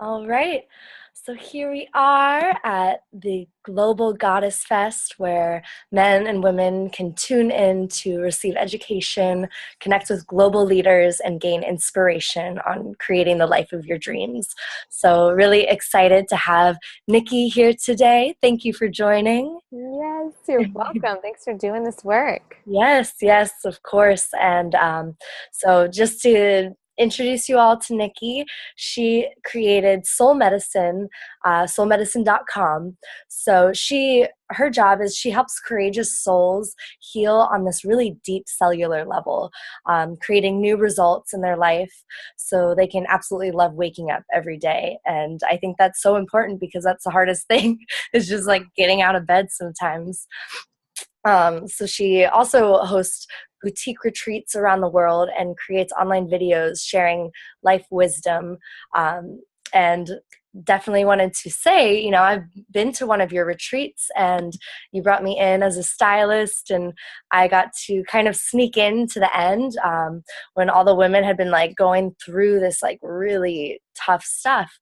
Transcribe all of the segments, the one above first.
All right. So here we are at the Global Goddess Fest, where men and women can tune in to receive education, connect with global leaders, and gain inspiration on creating the life of your dreams. So, really excited to have Nikki here today. Thank you for joining. Yes, you're welcome. Thanks for doing this work. Yes, yes, of course. And so just to introduce you all to Nikki, she created Soul Medicine, soulmedicine.com. So her job is she helps courageous souls heal on this really deep cellular level, creating new results in their life so they can absolutely love waking up every day. And I think that's so important because that's the hardest thing is just like getting out of bed sometimes. So she also hosts boutique retreats around the world and creates online videos sharing life wisdom. And definitely wanted to say, I've been to one of your retreats and you brought me in as a stylist, and I got to kind of sneak in to the end when all the women had been like going through this like really tough stuff.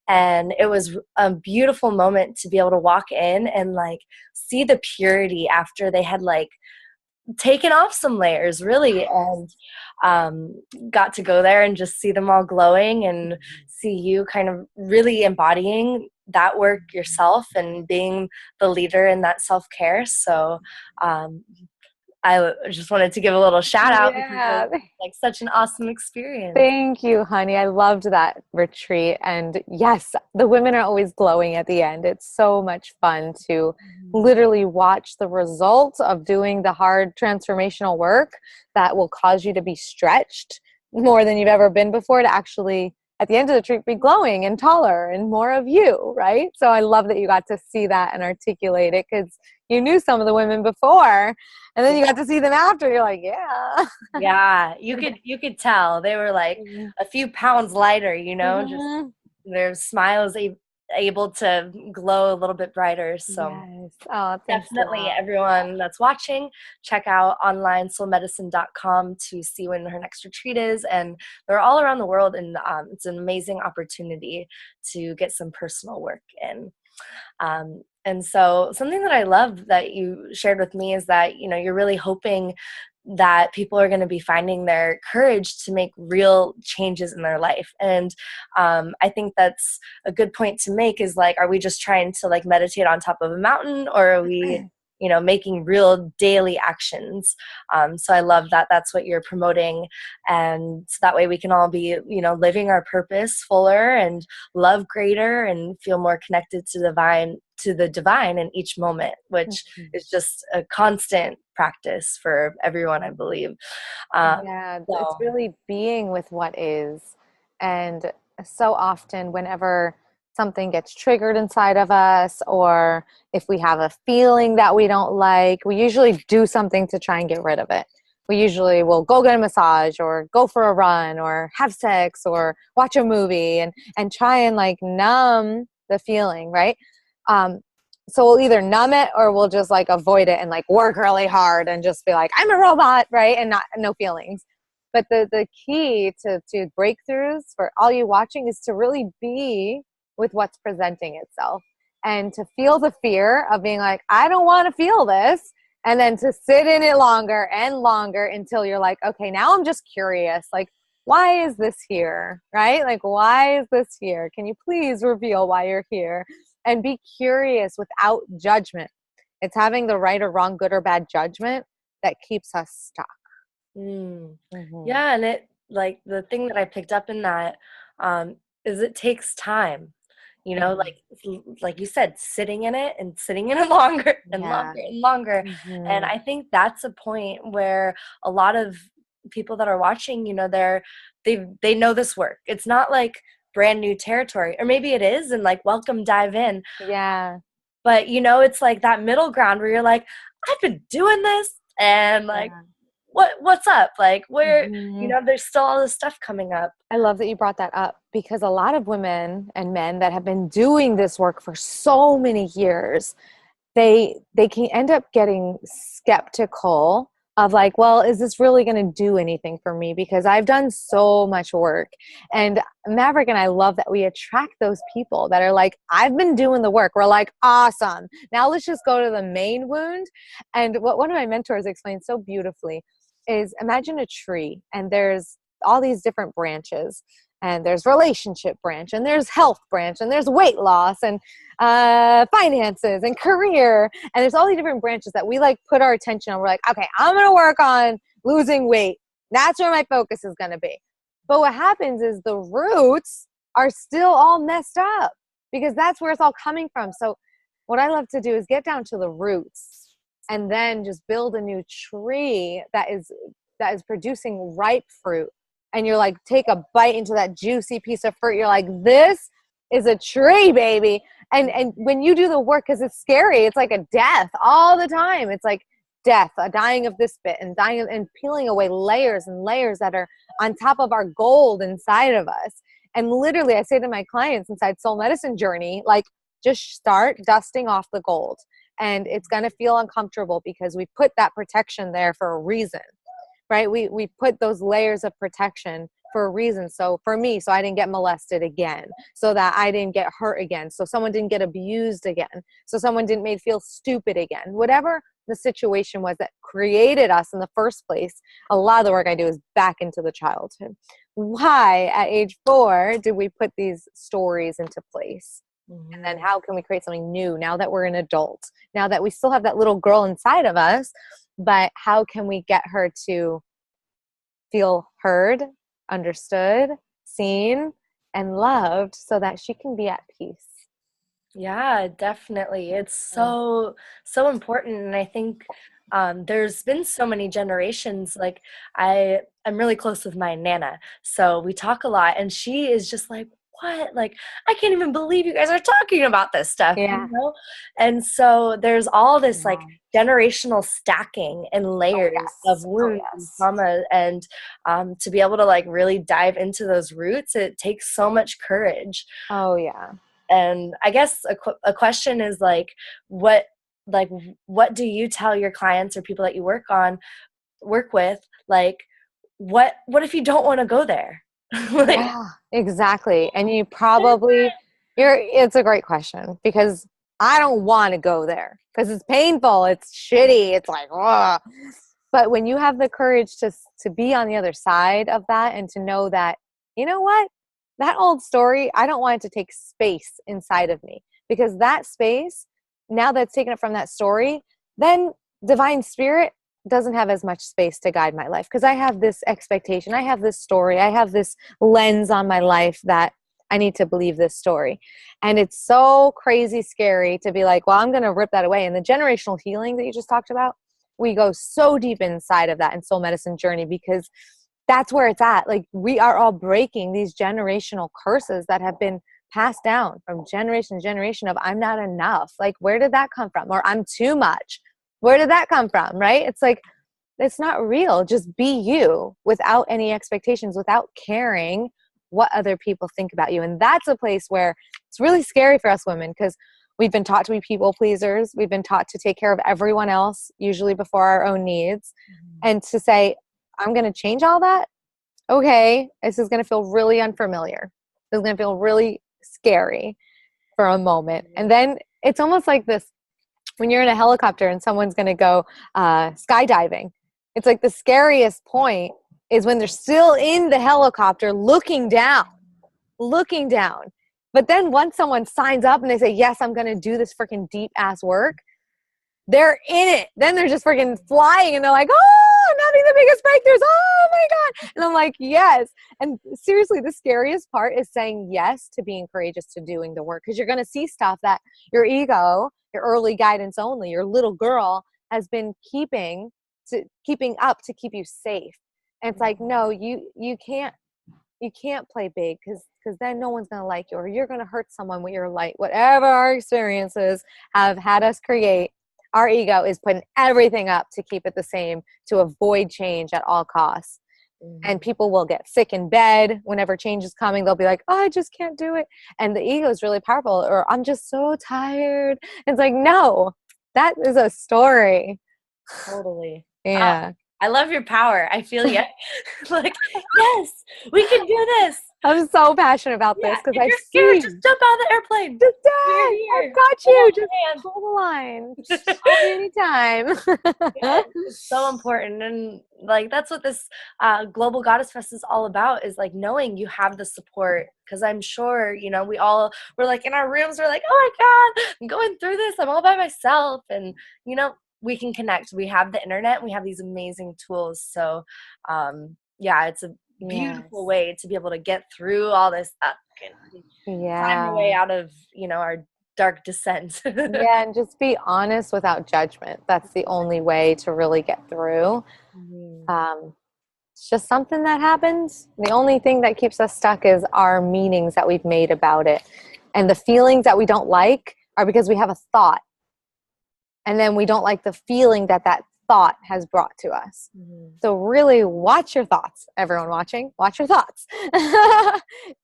And it was a beautiful moment to be able to walk in and like see the purity after they had like taken off some layers really, and got to go there and just see them all glowing and see you kind of really embodying that work yourself and being the leader in that self-care. So I just wanted to give a little shout out because it was Yeah. like such an awesome experience. Thank you, honey. I loved that retreat. And yes, the women are always glowing at the end. It's so much fun to literally watch the results of doing the hard transformational work that will cause you to be stretched more than you've ever been before, to actually, at the end of the retreat, be glowing and taller and more of you, right? So I love that you got to see that and articulate it, because you knew some of the women before, and then you got to see them after. You're like, yeah. Yeah, you could tell they were like a few pounds lighter, just Mhm. their smiles able to glow a little bit brighter. So Yes. Oh, thanks a definitely lot. everyone that's watching, check out online soulmedicine.com to see when her next retreat is. And they're all around the world, and it's an amazing opportunity to get some personal work in. And so something that I love that you shared with me is that, you're really hoping that people are going to be finding their courage to make real changes in their life. And I think that's a good point to make is like, are we just trying to like meditate on top of a mountain, or are we, making real daily actions? So I love that that's what you're promoting. And so that way we can all be, living our purpose fuller and love greater and feel more connected to the divine in each moment, which is just a constant practice for everyone, I believe. Yeah, it's So really being with what is. And so often, whenever something gets triggered inside of us, or if we have a feeling that we don't like, we usually do something to try and get rid of it. We usually will go get a massage, or go for a run, or have sex, or watch a movie, and try and like numb the feeling, right? Um, so we'll either numb it, or we'll just like avoid it and like work really hard and just be like, I'm a robot, right? And not no feelings. But the key to breakthroughs for all you watching is to really be with what's presenting itself, and to feel the fear of being like, I don't want to feel this. And then to sit in it longer and longer until you're like, okay, now I'm just curious. Like, why is this here? Right? Like, why is this here? Can you please reveal why you're here? And be curious without judgment. It's having the right or wrong, good or bad judgment that keeps us stuck. mm, Mm-hmm. yeah, and it like the thing that I picked up in that is it takes time. Mm-hmm. Like you said, sitting in it and sitting in it longer and Yeah. longer and longer. And Mm-hmm. I think that's a point where a lot of people that are watching, they know this work. It's not like brand new territory, or maybe it is, and like welcome, dive in. Yeah. But it's like that middle ground where you're like, I've been doing this, and like, Yeah. what's up? Like, where, Mm-hmm. there's still all this stuff coming up. I love that you brought that up, because a lot of women and men that have been doing this work for so many years, they can end up getting skeptical of like, well, is this really going to do anything for me? Because I've done so much work. And Maverick and I love that we attract those people that are like, I've been doing the work. We're like, awesome. Now let's just go to the main wound. And what one of my mentors explained so beautifully is, imagine a tree and there's all these different branches, and there's relationship branch, and there's health branch, and there's weight loss, and finances, and career, and there's all these different branches that we like put our attention on. We're like, okay, I'm gonna work on losing weight. That's where my focus is gonna be. But what happens is the roots are still all messed up, because that's where it's all coming from. So what I love to do is get down to the roots and then just build a new tree that is producing ripe fruit. And you're like, take a bite into that juicy piece of fruit. You're like, this is a tree, baby. And when you do the work, because it's scary, it's like a death all the time. It's like death, a dying of this bit, and dying of, and peeling away layers and layers that are on top of our gold inside of us. And literally, I say to my clients inside Soul Medicine Journey, like, just start dusting off the gold. And it's going to feel uncomfortable because we put that protection there for a reason. Right? We put those layers of protection for a reason. So for me, so I didn't get molested again, so that I didn't get hurt again, so someone didn't get abused again, so someone didn't made feel stupid again. Whatever the situation was that created us in the first place, a lot of the work I do is back into the childhood. Why at age 4 did we put these stories into place? And then how can we create something new now that we're an adult? Now that we still have that little girl inside of us, but how can we get her to feel heard, understood, seen, and loved so that she can be at peace? Yeah, definitely. It's so important, and I think there's been so many generations. Like I'm really close with my nana, so we talk a lot, and she is just like, "What? Like, I can't even believe you guys are talking about this stuff," Yeah. And so there's all this like Wow. generational stacking and Oh, layers of yes. Oh, wounds and yes. trauma, and to be able to like really dive into those roots, it takes so much courage. Oh, yeah. And I guess a question is like, what like what do you tell your clients or people that you work with, like, what if you don't want to go there? Like, Yeah, exactly. And it's a great question, because I don't want to go there because it's painful. It's shitty. It's like, ugh. But when you have the courage to be on the other side of that, and to know that, you know what, that old story, I don't want it to take space inside of me, because that space, now that's taken up from that story, then divine spirit doesn't have as much space to guide my life, because I have this expectation, I have this story, I have this lens on my life that I need to believe this story. And it's so crazy scary to be like, well, I'm going to rip that away. And the generational healing that you just talked about, we go so deep inside of that in Soul Medicine Journey, because that's where it's at. Like, we are all breaking these generational curses that have been passed down from generation to generation of, I'm not enough. Like, where did that come from? Or I'm too much. Where did that come from? Right? It's like, it's not real. Just be you without any expectations, without caring what other people think about you. And that's a place where it's really scary for us women, because we've been taught to be people pleasers. We've been taught to take care of everyone else, usually before our own needs. And to say, I'm going to change all that. Okay, this is going to feel really unfamiliar. This is going to feel really scary for a moment. And then it's almost like this, when you're in a helicopter and someone's going to go skydiving. It's like the scariest point is when they're still in the helicopter looking down. But then once someone signs up and they say, yes, I'm going to do this freaking deep ass work, they're in it. Then they're just freaking flying, and they're like, oh, I'm having the biggest breakthroughs. Oh my God. And I'm like, yes. And seriously, the scariest part is saying yes to being courageous to doing the work, because you're going to see stuff that your ego, your early guidance only, your little girl has been keeping up to keep you safe. And it's like, no, you can't play big, because then no one's going to like you, or you're going to hurt someone with your light. Whatever our experiences have had us create, our ego is putting everything up to keep it the same, to avoid change at all costs. And people will get sick in bed whenever change is coming. They'll be like, oh, I just can't do it. And the ego is really powerful. Or I'm just so tired. It's like, no, that is a story. totally. Yeah. I love your power. I feel you. Like, yes, we can do this. I'm so passionate about Yeah, this because if I you're scared, see just jump out of the airplane. just We're dad, I've here. got Hold you. on Just my pull the line. hand. Call me anytime. Yeah, it's so important. And like, that's what this Global Goddess Fest is all about, is like knowing you have the support. Because I'm sure, you know, we're like in our rooms, we're like, oh my God, I'm going through this. I'm all by myself. And, you know, we can connect. We have the internet. We have these amazing tools. So, yeah, it's a beautiful Yes. way to be able to get through all this stuff and find our way Yeah. out of, you know, our dark descent. Yeah, and just be honest without judgment. That's the only way to really get through. Mhm. Um, it's just something that happens. The only thing that keeps us stuck is our meanings that we've made about it. And the feelings that we don't like are because we have a thought. And then we don't like the feeling that that thought has brought to us. Mhm. So really watch your thoughts. Everyone watching, watch your thoughts.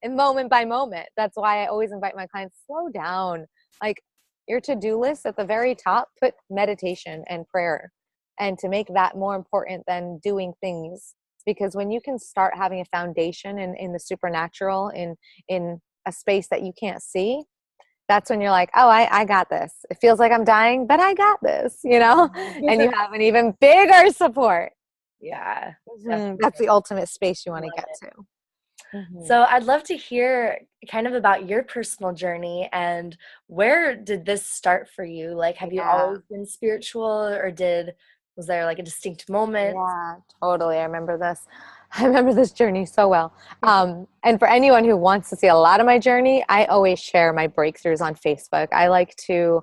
And moment by moment. That's why I always invite my clients, slow down. Like your to-do list at the very top, put meditation and prayer. And to make that more important than doing things. Because when you can start having a foundation in the supernatural, in a space that you can't see, that's when you're like, oh, I got this. It feels like I'm dying, but I got this, you know? And you have an even bigger support. Yeah, That's definitely. the ultimate space you want to Love get it. to. Hmm. So I'd love to hear kind of about your personal journey and where did this start for you? Like, have you Yeah. always been spiritual, or was there like a distinct moment? Yeah, totally. I remember this. I remember this journey so well. And for anyone who wants to see a lot of my journey, I always share my breakthroughs on Facebook. I like to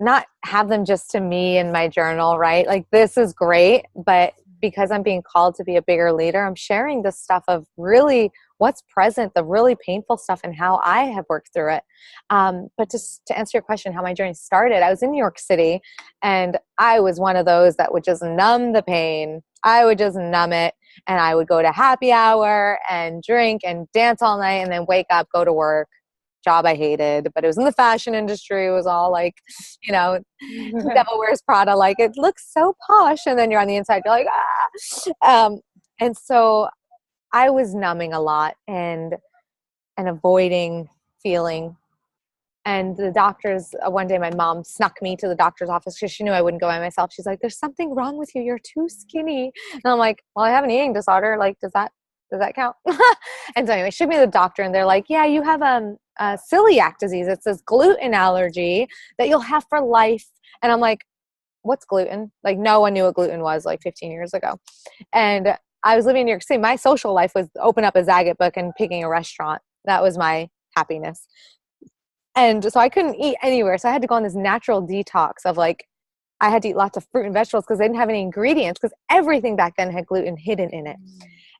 not have them just to me in my journal, right? Like this is great, but because I'm being called to be a bigger leader, I'm sharing this stuff of really what's present, the really painful stuff and how I have worked through it. But just to answer your question, how my journey started, I was in New York City and I was one of those that would just numb the pain. I would just numb it and I would go to happy hour and drink and dance all night and then wake up, go to work. Job I hated, but it was in the fashion industry. It was all like, you know, Devil Wears Prada, like it looks so posh, and then you're on the inside, you're like, ah. And so I was numbing a lot and avoiding feeling. And the doctors, one day my mom snuck me to the doctor's office because she knew I wouldn't go by myself. She's like, "There's something wrong with you. You're too skinny." And I'm like, "Well, I have an eating disorder. Like, does that count?" And so anyway, she took me to the doctor, and they're like, "Yeah, you have celiac disease. It's this gluten allergy that you'll have for life." And I'm like, what's gluten? Like no one knew what gluten was like 15 years ago. And I was living in New York City. My social life was open up a Zagat book and picking a restaurant. That was my happiness. And so I couldn't eat anywhere. So I had to go on this natural detox of like, I had to eat lots of fruit and vegetables because they didn't have any ingredients because everything back then had gluten hidden in it.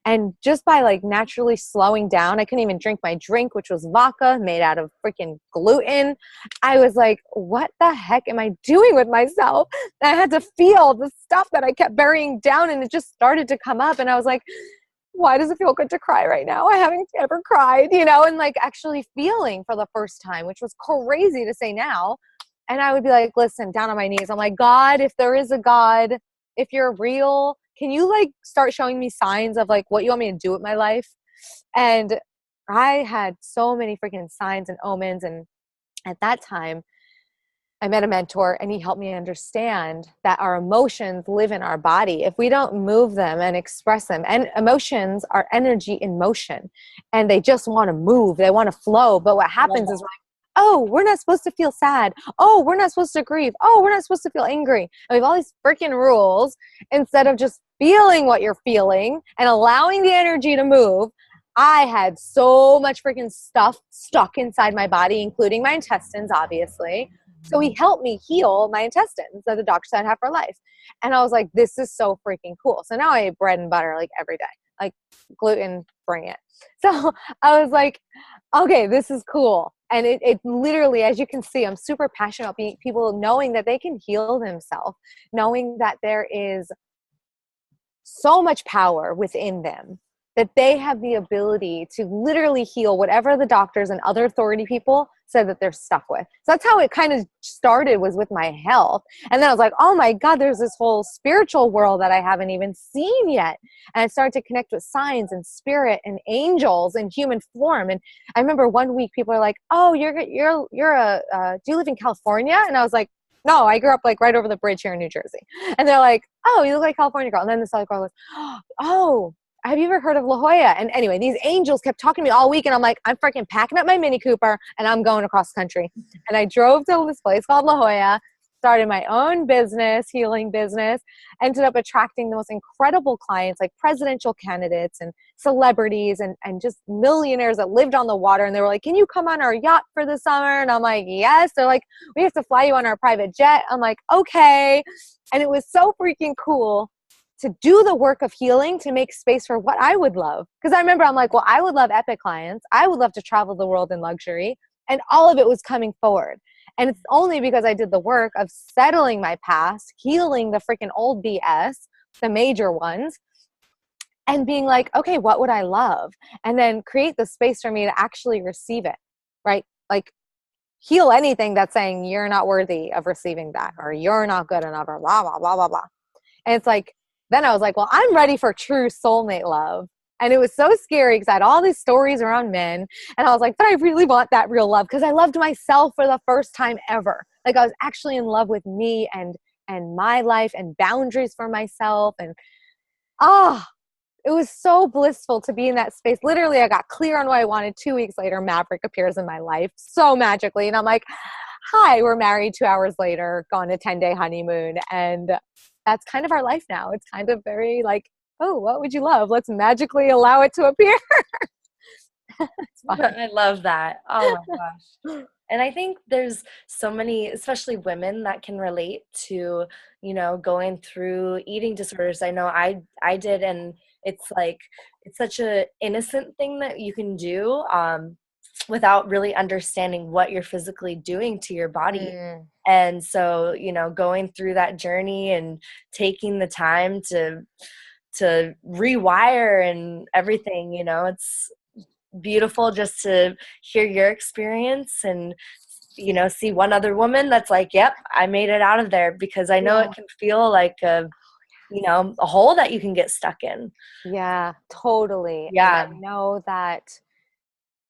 And just by like naturally slowing down, I couldn't even drink my drink, which was vodka made out of freaking gluten. I was like, what the heck am I doing with myself? And I had to feel the stuff that I kept burying down and it just started to come up. And I was like, why does it feel good to cry right now? I haven't ever cried, you know, and like actually feeling for the first time, which was crazy to say now. And I would be like, listen, down on my knees. I'm like, God, if there is a God, if you're real, can you like start showing me signs of like what you want me to do with my life? And I had so many freaking signs and omens. And at that time, I met a mentor and he helped me understand that our emotions live in our body. If we don't move them and express them, and emotions are energy in motion and they just want to move, they want to flow. But what I love happens is that. like, oh, we're not supposed to feel sad. Oh, we're not supposed to grieve. Oh, we're not supposed to feel angry. And we have all these freaking rules instead of just feeling what you're feeling and allowing the energy to move. I had so much freaking stuff stuck inside my body, including my intestines, obviously. So he helped me heal my intestines that the doctor said I have for life. And I was like, this is so freaking cool. So now I eat bread and butter like every day, like gluten, bring it. So I was like, okay, this is cool. And it literally, as you can see, I'm super passionate about people knowing that they can heal themselves, knowing that there is so much power within them, that they have the ability to literally heal whatever the doctors and other authority people said that they're stuck with. So that's how it kind of started, was with my health. And then I was like, oh my God, there's this whole spiritual world that I haven't even seen yet. And I started to connect with signs and spirit and angels and human form. And I remember one week people are like, oh, do you live in California? And I was like, no, I grew up like right over the bridge here in New Jersey. And they're like, oh, you look like a California girl. And then this other girl goes, oh, have you ever heard of La Jolla? And anyway, these angels kept talking to me all week. And I'm like, I'm freaking packing up my Mini Cooper and I'm going across country. And I drove to this place called La Jolla, started my own business, healing business, ended up attracting the most incredible clients, like presidential candidates and celebrities and just millionaires that lived on the water. And they were like, can you come on our yacht for the summer? And I'm like, yes. They're like, we have to fly you on our private jet. I'm like, okay. And it was so freaking cool to do the work of healing, to make space for what I would love. Because I remember I'm like, well, I would love epic clients. I would love to travel the world in luxury. And all of it was coming forward. And it's only because I did the work of settling my past, healing the freaking old BS, the major ones, and being like, okay, what would I love? And then create the space for me to actually receive it, right? Like, heal anything that's saying you're not worthy of receiving that, or you're not good enough, or blah, blah, blah, blah, blah. And it's like, then I was like, well, I'm ready for true soulmate love. And it was so scary because I had all these stories around men. And I was like, but I really want that real love, because I loved myself for the first time ever. Like, I was actually in love with me and my life and boundaries for myself. And it was so blissful to be in that space. Literally, I got clear on what I wanted. 2 weeks later, Maverick appears in my life so magically. And I'm like, hi, we're married 2 hours later, gone a 10-day honeymoon. And that's kind of our life now. It's kind of very like, oh, what would you love? Let's magically allow it to appear. I love that. Oh my gosh. And I think there's so many, especially women, that can relate to, going through eating disorders. I know I did, and it's like, it's such a innocent thing that you can do without really understanding what you're physically doing to your body. And so, going through that journey and taking the time to rewire and everything, it's beautiful just to hear your experience and, see one other woman that's like, yep, I made it out of there, because I know it can feel like a hole that you can get stuck in. Yeah, totally. Yeah. And I know that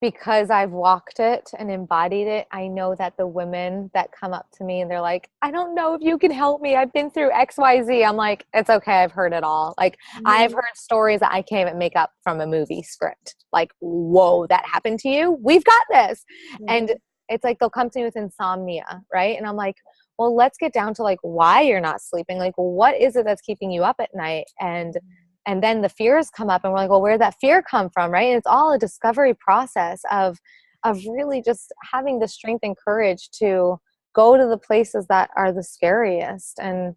because I've walked it and embodied it, I know that the women that come up to me and they're like, I don't know if you can help me. I've been through XYZ. I'm like, it's okay. I've heard it all. Like, I've heard stories that I can't even make up from a movie script. Like, whoa, that happened to you? We've got this. And it's like, they'll come to me with insomnia, right? And I'm like, well, let's get down to like why you're not sleeping. Like, what is it that's keeping you up at night? And then the fears come up and we're like, well, where did that fear come from? Right. And it's all a discovery process of really just having the strength and courage to go to the places that are the scariest and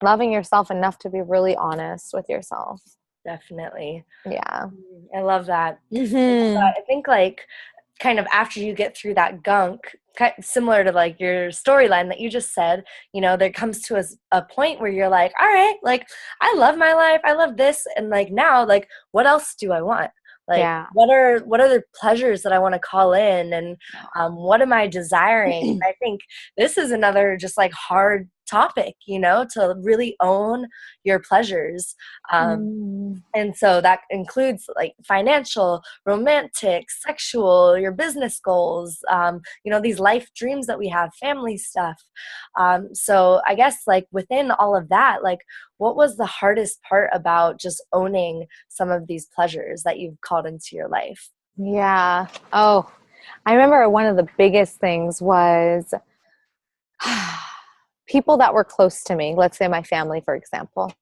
loving yourself enough to be really honest with yourself. Definitely. Yeah. I love that. I think like kind of after you get through that gunk, similar to like your storyline that you just said, there comes to a point where you're like, all right, like, I love my life, I love this, and like now, like, what else do I want? Like, what are the pleasures that I want to call in, and what am I desiring? I think this is another just like hard topic, to really own your pleasures. And so that includes like financial, romantic, sexual, your business goals, these life dreams that we have, family stuff. So I guess like within all of that, like, what was the hardest part about just owning some of these pleasures that you've called into your life? Yeah. Oh, I remember one of the biggest things was people that were close to me, let's say my family, for example,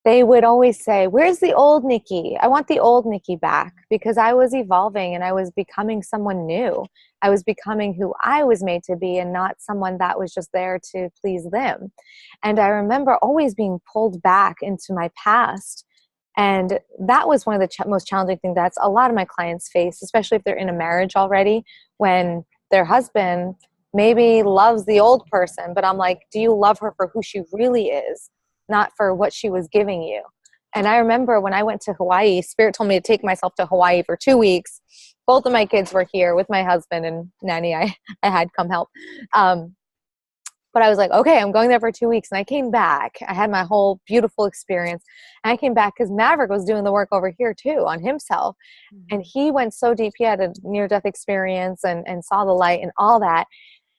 they would always say, where's the old Nikki? I want the old Nikki back, because I was evolving and I was becoming someone new. I was becoming who I was made to be and not someone that was just there to please them. And I remember always being pulled back into my past. And that was one of the most challenging things that a lot of my clients face, especially if they're in a marriage already, when their husband maybe loves the old person, but I'm like, do you love her for who she really is, not for what she was giving you? And I remember when I went to Hawaii, Spirit told me to take myself to Hawaii for 2 weeks. both of my kids were here with my husband and nanny. I had come help. But I was like, okay, I'm going there for 2 weeks. And I came back. I had my whole beautiful experience. And I came back because Maverick was doing the work over here too on himself. And he went so deep. He had a near-death experience and saw the light and all that.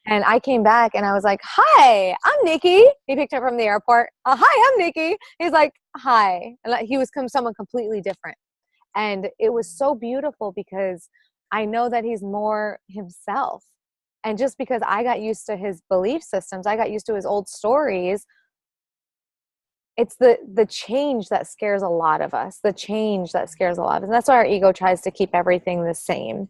And I came back and I was like, hi, I'm Nikki. He picked up from the airport. Hi, I'm Nikki. He's like, hi. And like, he was someone completely different. And it was so beautiful because I know that he's more himself. And just because I got used to his belief systems, I got used to his old stories, it's the change that scares a lot of us. The change that scares a lot of us. And that's why our ego tries to keep everything the same.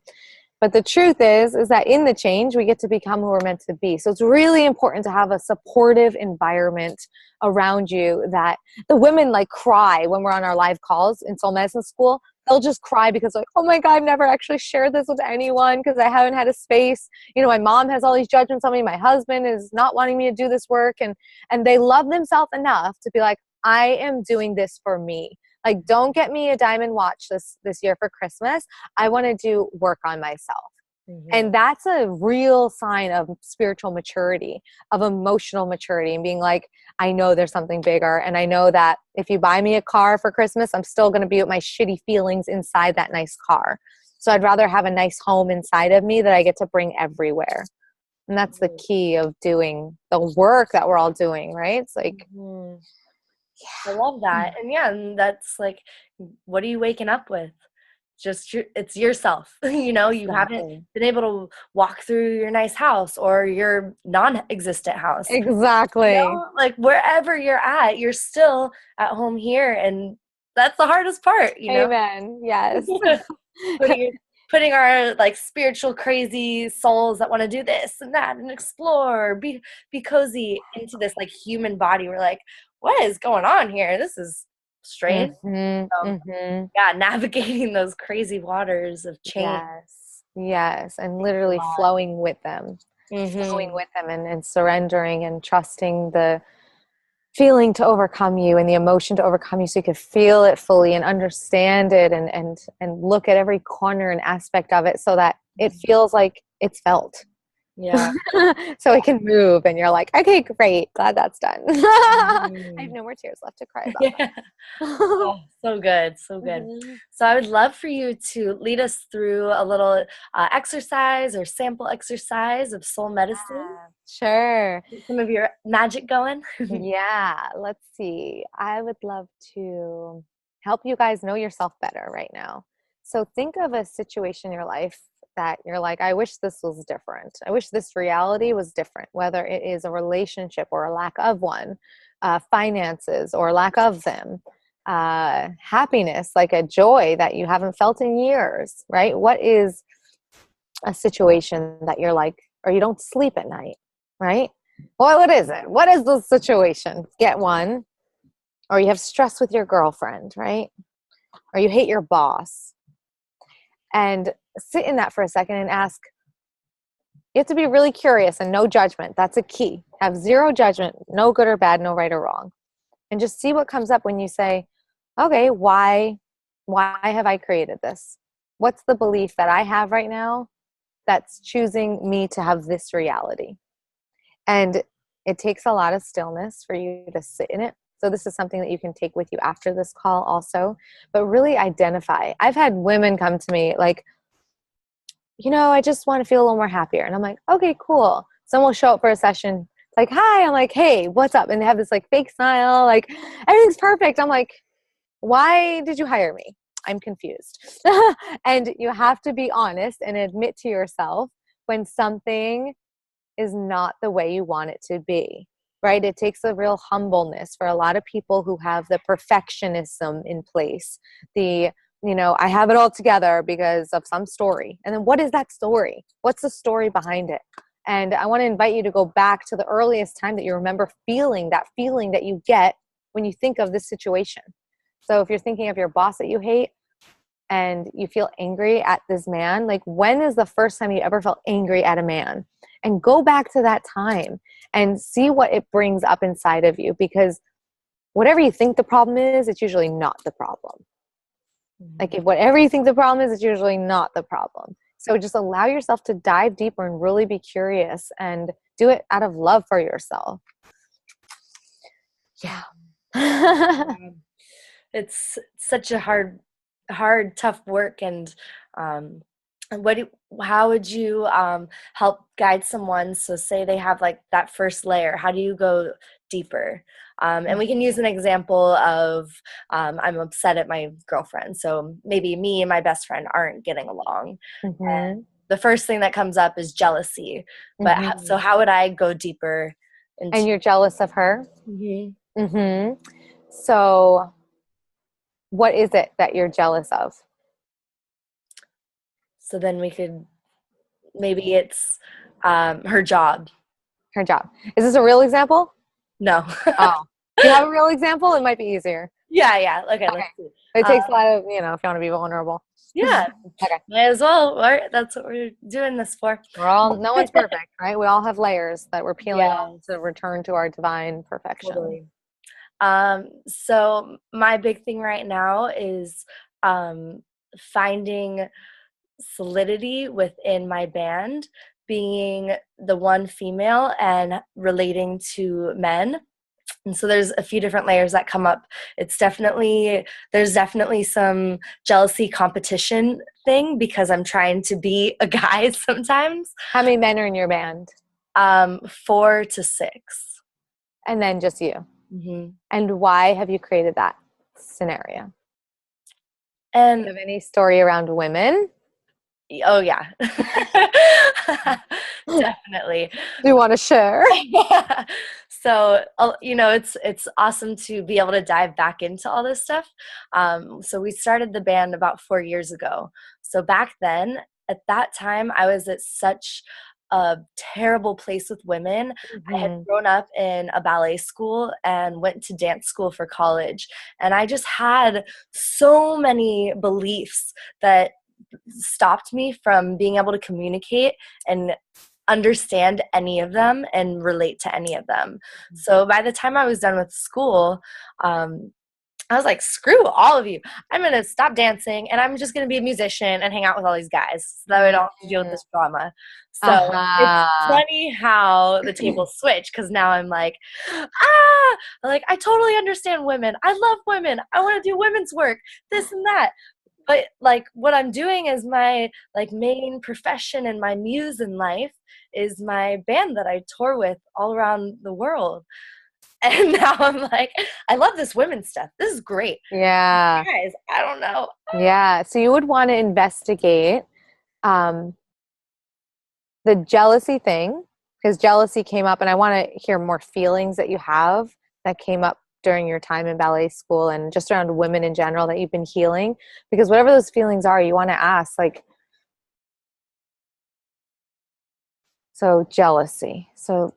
But the truth is that in the change, we get to become who we're meant to be. So it's really important to have a supportive environment around you. That the women like cry when we're on our live calls in soul medicine school. They'll just cry because like, oh my God, I've never actually shared this with anyone because I haven't had a space. You know, my mom has all these judgments on me. My husband is not wanting me to do this work. And they love themselves enough to be like, I am doing this for me. Like, don't get me a diamond watch this year for Christmas. I want to do work on myself. Mm-hmm. And that's a real sign of spiritual maturity, of emotional maturity, and being like, I know there's something bigger. And I know that if you buy me a car for Christmas, I'm still going to be with my shitty feelings inside that nice car. So I'd rather have a nice home inside of me that I get to bring everywhere. And that's the key of doing the work that we're all doing, right? It's like, I love that. And yeah, and that's like, what are you waking up with? Just it's yourself. You know, you haven't been able to walk through your nice house or your non-existent house. Exactly. You know? Like wherever you're at, you're still at home here. And that's the hardest part, you know? Amen. Yes. Putting our like spiritual crazy souls that want to do this and that and explore, be cozy into this like human body. We're like, what is going on here? This is strange. Yeah, navigating those crazy waters of change. Yes. And literally flowing with them. Flowing with them and surrendering and trusting the feeling to overcome you and the emotion to overcome you so you could feel it fully and understand it and look at every corner and aspect of it so that it feels like it's felt. Yeah. So it can move and you're like, okay, great. Glad that's done. I have no more tears left to cry about. Oh, so good. So good. So I would love for you to lead us through a little exercise or sample exercise of soul medicine. Sure. Get some of your magic going. Yeah. Let's see. I would love to help you guys know yourself better right now. So think of a situation in your life that you're like, I wish this was different. I wish this reality was different, whether it is a relationship or a lack of one, finances or lack of them, happiness, like a joy that you haven't felt in years, right? What is a situation that you're like, or you don't sleep at night, right? Well, what is it? What is the situation? Get one. Or you have stress with your girlfriend, right? Or you hate your boss. And sit in that for a second and ask, you have to be really curious and no judgment. That's a key. Have zero judgment, no good or bad, no right or wrong. And just see what comes up when you say, okay, why have I created this? What's the belief that I have right now that's choosing me to have this reality? And it takes a lot of stillness for you to sit in it. So this is something that you can take with you after this call also, but really identify. I've had women come to me like, you know, I just want to feel a little more happier. And I'm like, okay, cool. Someone will show up for a session. It's like, hi. I'm like, hey, what's up? And they have this like fake smile, like everything's perfect. I'm like, why did you hire me? I'm confused. And you have to be honest and admit to yourself when something is not the way you want it to be, right? It takes a real humbleness for a lot of people who have the perfectionism in place. I have it all together because of some story. And then what is that story? What's the story behind it? And I want to invite you to go back to the earliest time that you remember feeling that you get when you think of this situation. So if you're thinking of your boss that you hate and you feel angry at this man, like when is the first time you ever felt angry at a man? And go back to that time and see what it brings up inside of you, because whatever you think the problem is, it's usually not the problem. Like if whatever you think the problem is, it's usually not the problem. So just allow yourself to dive deeper and really be curious and do it out of love for yourself. Yeah. It's such a hard, tough work. And um, how would you help guide someone? So say they have like that first layer. How do you go deeper? And we can use an example of I'm upset at my girlfriend. So maybe me and my best friend aren't getting along. And the first thing that comes up is jealousy. But so how would I go deeper into? And you're jealous of her? Mm-hmm. So what is it that you're jealous of? So then we could, maybe it's her job. Her job. Is this a real example? No. Oh. Do you have a real example? It might be easier. Yeah. Okay, let's see. It takes a lot of, if you want to be vulnerable. Yeah. Okay. Might as well. That's what we're doing this for. No one's perfect, right? We all have layers that we're peeling off Yes. to return to our divine perfection. Totally. So my big thing right now is finding solidity within my band, being the one female and relating to men. And so there's a few different layers that come up. There's definitely some jealousy competition thing because I'm trying to be a guy sometimes. How many men are in your band? 4 to 6. And then just you. Mm-hmm. And why have you created that scenario? And do you have any story around women? Oh yeah. Definitely. Do you want to share? So it's awesome to be able to dive back into all this stuff. So we started the band about 4 years ago. So back then, at that time, I was at such a terrible place with women. I had grown up in a ballet school and went to dance school for college. And I just had so many beliefs that stopped me from being able to communicate and understand any of them and relate to any of them. So by the time I was done with school, I was like, screw all of you. I'm going to stop dancing and I'm just going to be a musician and hang out with all these guys so that I don't have to deal with this drama. So it's funny how the tables switch, because now I'm like, I totally understand women. I love women. I want to do women's work, this and that. But like what I'm doing is my like main profession and my muse in life is my band that I tour with all around the world. And now I'm like, I love this women's stuff. This is great. Yeah. Guys, I don't know. Yeah. So you would want to investigate the jealousy thing, because jealousy came up, and I want to hear more feelings that you have that came up during your time in ballet school and just around women in general that you've been healing. Because whatever those feelings are, you want to ask, like, so jealousy. So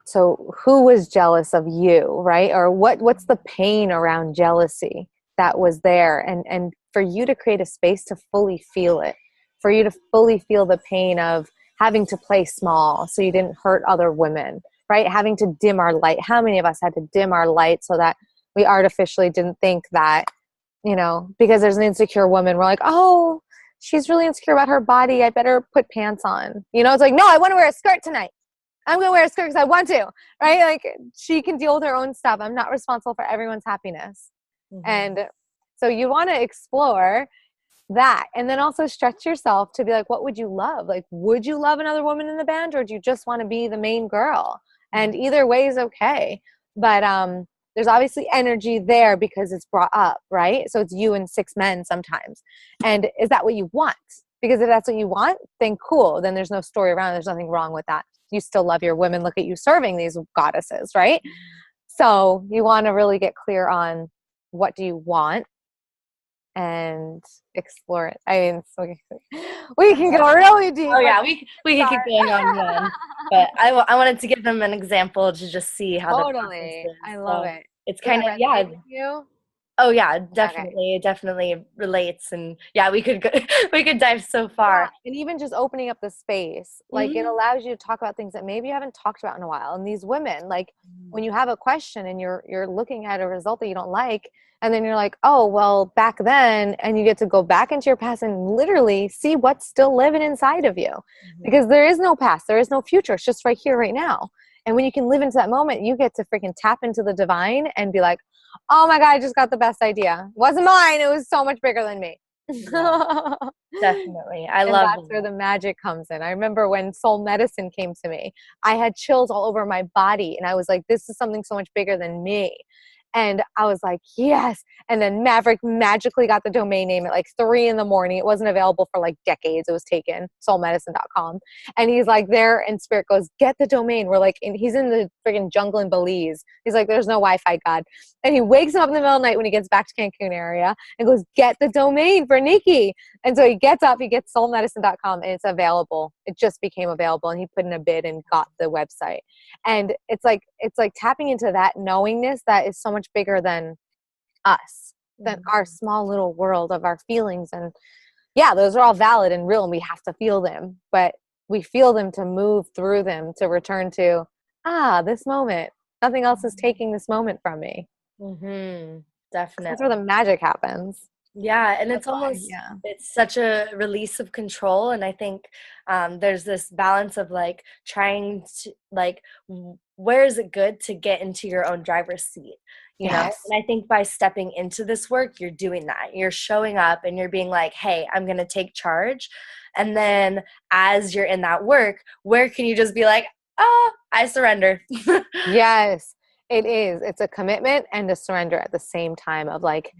who was jealous of you, right? Or what's the pain around jealousy that was there? And for you to create a space to fully feel it, for you to fully feel the pain of having to play small so you didn't hurt other women, right? Having to dim our light. How many of us had to dim our light so that we artificially didn't think that, because there's an insecure woman, we're like, oh, she's really insecure about her body, I better put pants on. It's like, no, I want to wear a skirt tonight. I'm going to wear a skirt because I want to, right? Like, she can deal with her own stuff. I'm not responsible for everyone's happiness. And so you want to explore that, and then also stretch yourself to be like, what would you love? Like, would you love another woman in the band, or do you just want to be the main girl? And either way is okay. But there's obviously energy there because it's brought up, right? So it's you and 6 men sometimes. And is that what you want? Because if that's what you want, then cool. Then there's no story around it. There's nothing wrong with that. You still love your women. Look at you serving these goddesses, right? So you want to really get clear on what do you want and explore it. I mean, so we can go really deep. Oh yeah, we can keep going on then. But I wanted to give them an example to just see how totally. I love it. It's kind of, yeah. Oh yeah, Okay. definitely. It definitely relates. And yeah, we could go, we could dive so Yeah, far. and even just opening up the space, like it Mhm. allows you to talk about things that maybe you haven't talked about in a while. And these women, like when you have a question and you're looking at a result that you don't like, and then you're like, oh, well, back then, and you get to go back into your past and literally see what's still living inside of you. Mhm. Because there is no past, there is no future. It's just right here, right now. And when you can live into that moment, you get to freaking tap into the divine and be like, oh my God, I just got the best idea. It wasn't mine, it was so much bigger than me. Yeah, definitely. I And love that's where that. the magic comes in. I remember when soul medicine came to me, I had chills all over my body. And I was like, this is something so much bigger than me. And I was like, yes. And then Maverick magically got the domain name at like 3 in the morning. It wasn't available for like decades. It was taken, soulmedicine.com. And he's like there, and Spirit goes, get the domain. We're like, and he's in the freaking jungle in Belize. He's like, there's no Wi-Fi, God. And he wakes him up in the middle of the night when he gets back to Cancun area and goes, get the domain for Nikki. And so he gets up, he gets soulmedicine.com, and it's available. It just became available, and he put in a bid and got the website. And it's like tapping into that knowingness that is so much bigger than us, than our Mhm. small little world of our feelings. And yeah, those are all valid and real, and we have to feel them, but we feel them to move through them, to return to this moment. Nothing else is taking this moment from me. Mhm. That's where Definitely. the magic happens. Yeah, and That's it's why, almost, yeah. it's such a release of control. And I think there's this balance of like trying to like where is it good to get into your own driver's seat, you know? Yes. And I think by stepping into this work, you're doing that. You're showing up and you're being like, hey, I'm gonna take charge. And then as you're in that work, where can you just be like, oh, I surrender. Yes, it is. It's a commitment and a surrender at the same time of like,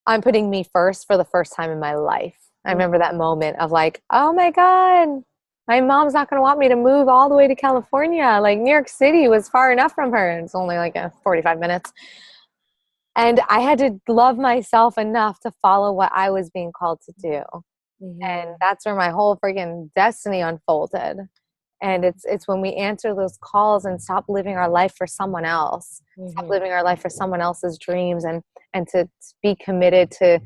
I'm putting me first for the first time in my life. I remember that moment of like, oh my God, my mom's not going to want me to move all the way to California. Like New York City was far enough from her. It's only like 45 minutes. And I had to love myself enough to follow what I was being called to do. And Mhm. that's where my whole freaking destiny unfolded. And it's when we answer those calls and stop living our life for someone else, stop Mhm. living our life for someone else's dreams, and to be committed to,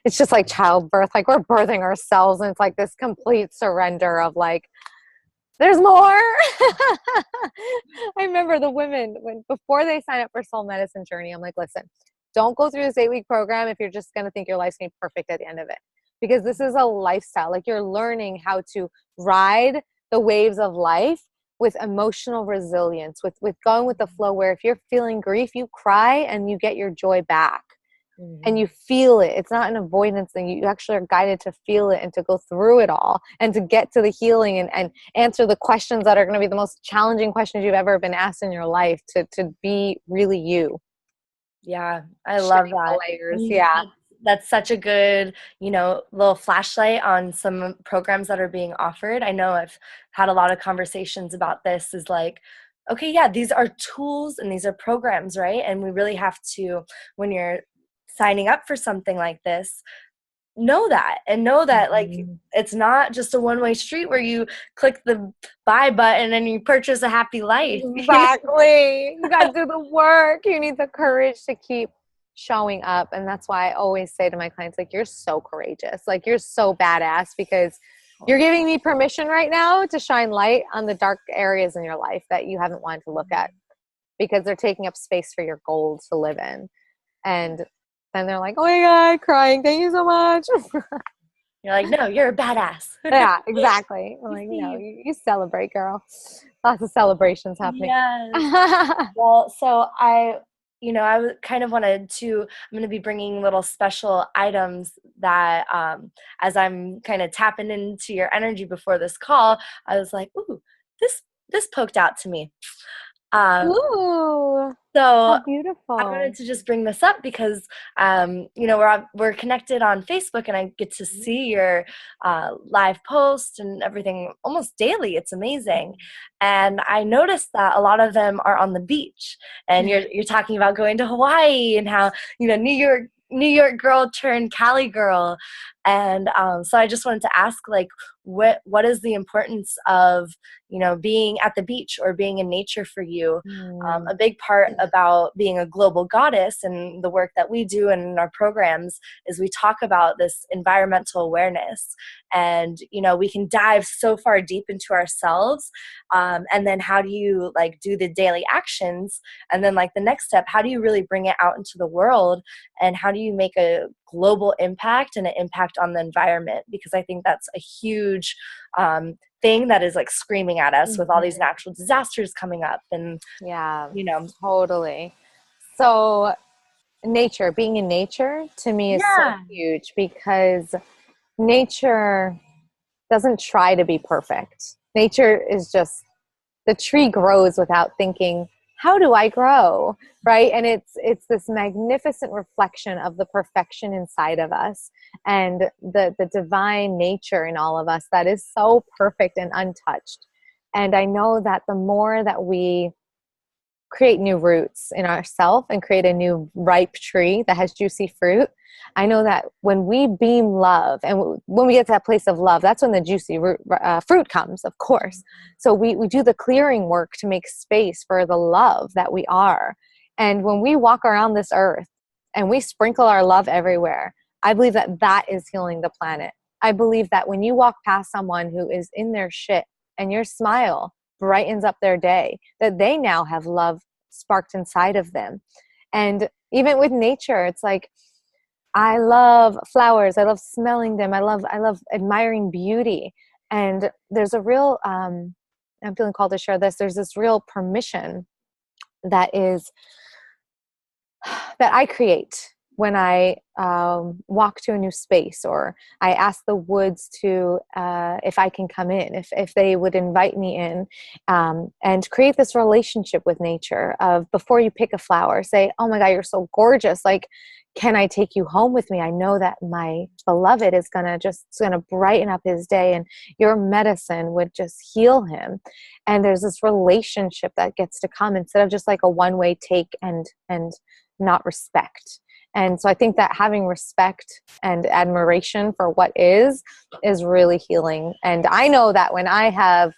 it's just like childbirth, like we're birthing ourselves, and it's like this complete surrender of like, there's more. I remember the women when before they sign up for soul medicine journey, I'm like, listen, don't go through this 8-week program if you're just going to think your life's going to be perfect at the end of it, because this is a lifestyle. Like you're learning how to ride the waves of life with emotional resilience, with going with the flow, where if you're feeling grief, you cry and you get your joy back and you Mhm. feel it. It's not an avoidance thing. You actually are guided to feel it and to go through it all and to get to the healing, and answer the questions that are going to be the most challenging questions you've ever been asked in your life, to be really you. Yeah, I love Shedding the that. layers. And Yeah. that's such a good, little flashlight on some programs that are being offered. I know I've had a lot of conversations about this is like, okay, yeah, these are tools and these are programs, right? And we really have to, when you're signing up for something like this, know that and know that like Mhm. it's not just a one-way street where you click the buy button and you purchase a happy life. Exactly. You got to do the work. You need the courage to keep showing up. And that's why I always say to my clients, like, you're so courageous. Like, you're so badass, because you're giving me permission right now to shine light on the dark areas in your life that you haven't wanted to look at, because they're taking up space for your goals to live in. And then they're like, oh my God, crying. Thank you so much. You're like, no, you're a badass. Yeah, exactly. I'm We like, see no, you. you celebrate, girl. Lots of celebrations happening. Yes. Well, so I kind of wanted to, I'm going to be bringing little special items that, as I'm kind of tapping into your energy before this call, I was like, ooh, this poked out to me. Um, Ooh, so how I wanted beautiful. to just bring this up because, we're connected on Facebook, and I get to see your live posts and everything almost daily. It's amazing, and I noticed that a lot of them are on the beach. And you're talking about going to Hawaii and how New York girl turned Cali girl, And so I just wanted to ask, like, what is the importance of, being at the beach or being in nature for you? Mm. A big part about being a global goddess and the work that we do in our programs is we talk about this environmental awareness. And, we can dive so far deep into ourselves. And then how do you like do the daily actions? And then like the next step, how do you really bring it out into the world? And how do you make a global impact and an impact on the environment? Because I think that's a huge thing that is like screaming at us with all these natural disasters coming up. And, Yeah, totally. So nature, being in nature to me is so yeah, huge because nature doesn't try to be perfect. Nature is just, the tree grows without thinking, how do I grow? Right? And it's this magnificent reflection of the perfection inside of us and the divine nature in all of us that is so perfect and untouched. And I know that the more that we create new roots in ourselves and create a new ripe tree that has juicy fruit, I know that when we beam love and when we get to that place of love, that's when the juicy fruit comes, of course. So we do the clearing work to make space for the love that we are. And when we walk around this earth and we sprinkle our love everywhere, I believe that that is healing the planet. I believe that when you walk past someone who is in their shit and your smile brightens up their day, that they now have love sparked inside of them. And even with nature, it's like, I love flowers. I love smelling them. I love admiring beauty. And there's a real, I'm feeling called to share this. There's this real permission that is, that I create when I walk to a new space, or I ask the woods to, if I can come in, if they would invite me in, and create this relationship with nature of, before you pick a flower, say, oh my God, you're so gorgeous. Like, can I take you home with me? I know that my beloved is gonna brighten up his day, and your medicine would just heal him. And there's this relationship that gets to come instead of just like a one-way take and not respect. And so I think that having respect and admiration for what is really healing. And I know that when I have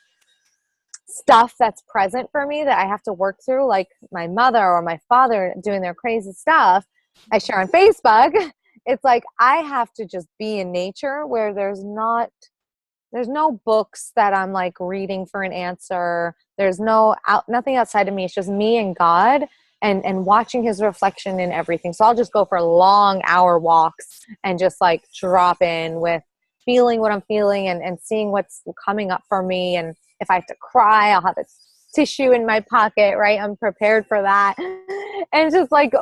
stuff that's present for me that I have to work through, like my mother or my father doing their crazy stuff I share on Facebook, it's like I have to just be in nature where there's no books that I'm like reading for an answer. There's nothing outside of me. It's just me and God. And watching his reflection in everything. So I'll just go for long hour walks and just like drop in with feeling what I'm feeling and seeing what's coming up for me. And if I have to cry, I'll have a tissue in my pocket, right? I'm prepared for that. And just like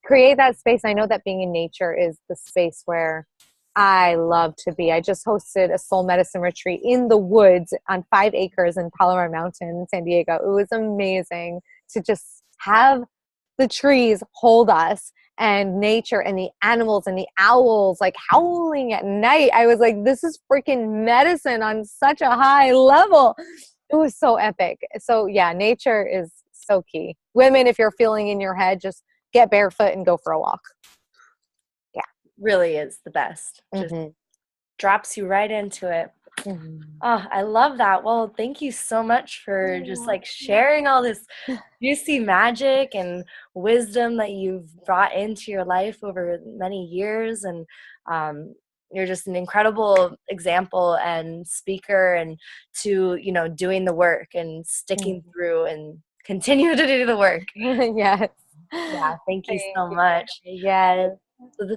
create that space. I know that being in nature is the space where I love to be. I just hosted a soul medicine retreat in the woods on 5 acres in Palomar Mountain in San Diego. It was amazing to just have the trees hold us, and nature and the animals and the owls like howling at night. I was like, this is freaking medicine on such a high level. It was so epic. So yeah, nature is so key. Women, if you're feeling in your head, just get barefoot and go for a walk. Yeah. Really is the best. Just drops you right into it. Oh, I love that. Well, thank you so much for just like sharing all this juicy magic and wisdom that you've brought into your life over many years. And you're just an incredible example and speaker, and to, doing the work and sticking through and continue to do the work. Yes. Yeah, thank you so much. Yes.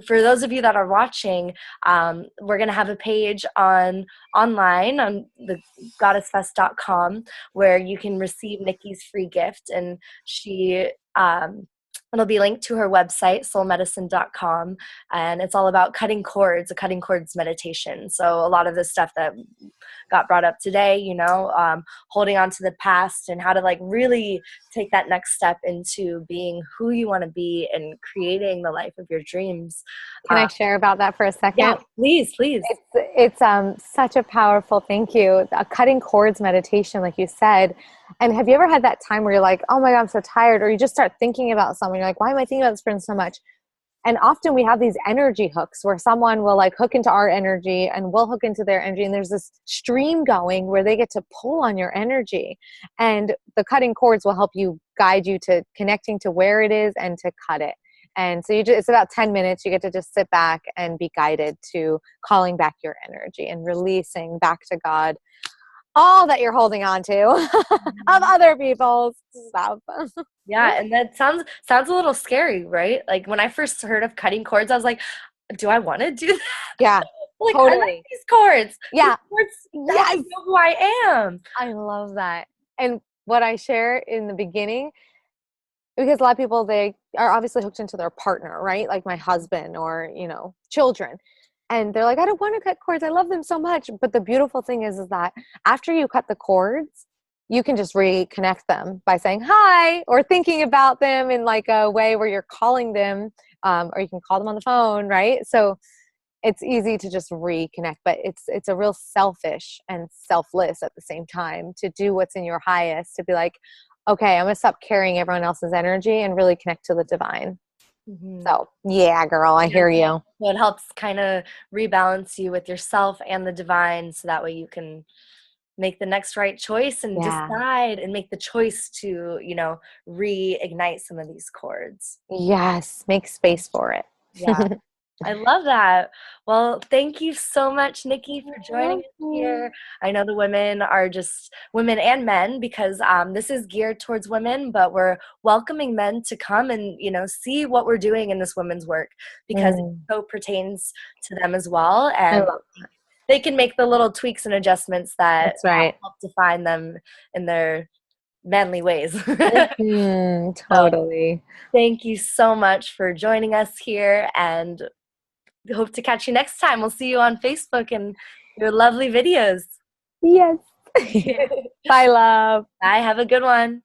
For those of you that are watching, we're going to have a page online on the goddessfest.com where you can receive Nikki's free gift, and it'll be linked to her website, soulmedicine.com, and it's all about cutting cords, a cutting cords meditation. So a lot of the stuff that got brought up today, holding on to the past and how to like really take that next step into being who you want to be and creating the life of your dreams. Can I share about that for a second? Yeah, please. It's such a powerful, thank you, a cutting cords meditation, like you said. And have you ever had that time where you're like, oh my God, I'm so tired, or you just start thinking about someone, you're like, why am I thinking about this person so much? And often we have these energy hooks where someone will like hook into our energy and we'll hook into their energy. And there's this stream going where they get to pull on your energy. And the cutting cords will help you guide you to connecting to where it is and to cut it. And so it's about 10 minutes. You get to just sit back and be guided to calling back your energy and releasing back to God all that you're holding on to of other people's stuff. Yeah, and that sounds a little scary, right? Like when I first heard of cutting cords, I was like, do I want to do that? Yeah, Like I like totally. these cords. Yeah. These cords help Yes. me know who I am. I love that. And what I share in the beginning, because a lot of people, they are obviously hooked into their partner, right? Like my husband or, children. And they're like, I don't want to cut cords. I love them so much. But the beautiful thing is that after you cut the cords, you can just reconnect them by saying hi or thinking about them in like a way where you're calling them, or you can call them on the phone, right? So it's easy to just reconnect, but it's a real selfish and selfless at the same time to do what's in your highest, to be like, okay, I'm gonna stop carrying everyone else's energy and really connect to the divine. Mm-hmm. So yeah, girl, I hear you. So it helps kind of rebalance you with yourself and the divine, so that way you can make the next right choice and Yeah. decide and make the choice to, reignite some of these chords. Yes, make space for it. Yeah. I love that. Well, thank you so much, Nikki, for joining us Mhm. here. I know the women are just women and men, because this is geared towards women, but we're welcoming men to come and, see what we're doing in this women's work, because it Mm, so pertains to them as well. I And love that. they can make the little tweaks and adjustments that That's right. help define them in their manly ways. So Totally. thank you so much for joining us here, and hope to catch you next time. We'll see you on Facebook and your lovely videos. Yes. Bye, love. Bye. Have a good one.